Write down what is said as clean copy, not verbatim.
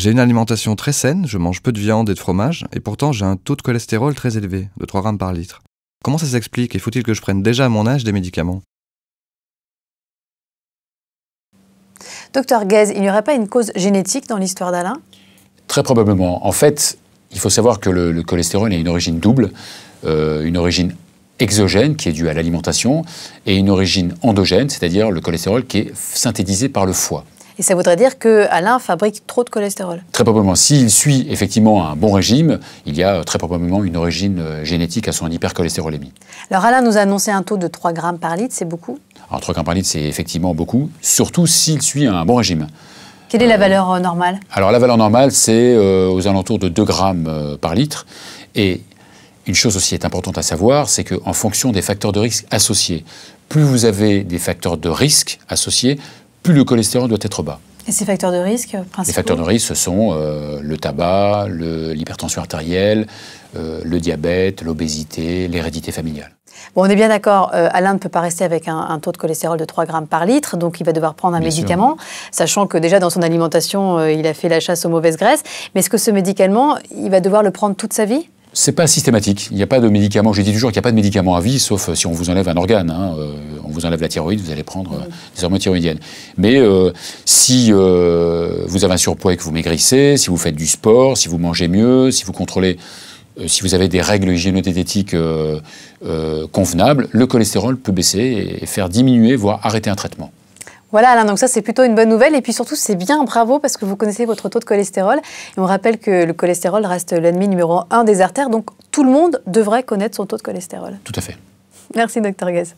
J'ai une alimentation très saine, je mange peu de viande et de fromage, et pourtant j'ai un taux de cholestérol très élevé, de 3 grammes par litre. Comment ça s'explique et faut-il que je prenne déjà à mon âge des médicaments? Docteur Guez, il n'y aurait pas une cause génétique dans l'histoire d'Alain? Très probablement. En fait, il faut savoir que le cholestérol a une origine double, une origine exogène qui est due à l'alimentation et une origine endogène, c'est-à-dire le cholestérol qui est synthétisé par le foie. Et ça voudrait dire qu'Alain fabrique trop de cholestérol? Très probablement. S'il suit effectivement un bon régime, il y a très probablement une origine génétique à son hypercholestérolémie. Alors Alain nous a annoncé un taux de 3 grammes par litre, c'est beaucoup? Alors 3 grammes par litre, c'est effectivement beaucoup, surtout s'il suit un bon régime. Quelle est la valeur normale? Alors la valeur normale, c'est aux alentours de 2 grammes par litre. Et une chose aussi est importante à savoir, c'est qu'en fonction des facteurs de risque associés, plus vous avez des facteurs de risque associés, plus le cholestérol doit être bas. Et ces facteurs de risque principaux? Les facteurs de risque, ce sont le tabac, l'hypertension artérielle, le diabète, l'obésité, l'hérédité familiale. Bon, on est bien d'accord, Alain ne peut pas rester avec un taux de cholestérol de 3 grammes par litre, donc il va devoir prendre un médicament, sachant que déjà dans son alimentation, il a fait la chasse aux mauvaises graisses. Mais est-ce que ce médicament, il va devoir le prendre toute sa vie? C'est pas systématique. Il n'y a pas de médicament. Je dis toujours qu'il n'y a pas de médicament à vie, sauf si on vous enlève un organe. On vous enlève la thyroïde, vous allez prendre des hormones thyroïdiennes. Mais si vous avez un surpoids et que vous maigrissez, si vous faites du sport, si vous mangez mieux, si vous contrôlez, si vous avez des règles hygiéno-diététiques convenables, le cholestérol peut baisser et faire diminuer, voire arrêter un traitement. Voilà Alain, donc ça c'est plutôt une bonne nouvelle et puis surtout c'est bien, bravo, parce que vous connaissez votre taux de cholestérol et on rappelle que le cholestérol reste l'ennemi numéro 1 des artères, donc tout le monde devrait connaître son taux de cholestérol. Tout à fait. Merci Dr Guez.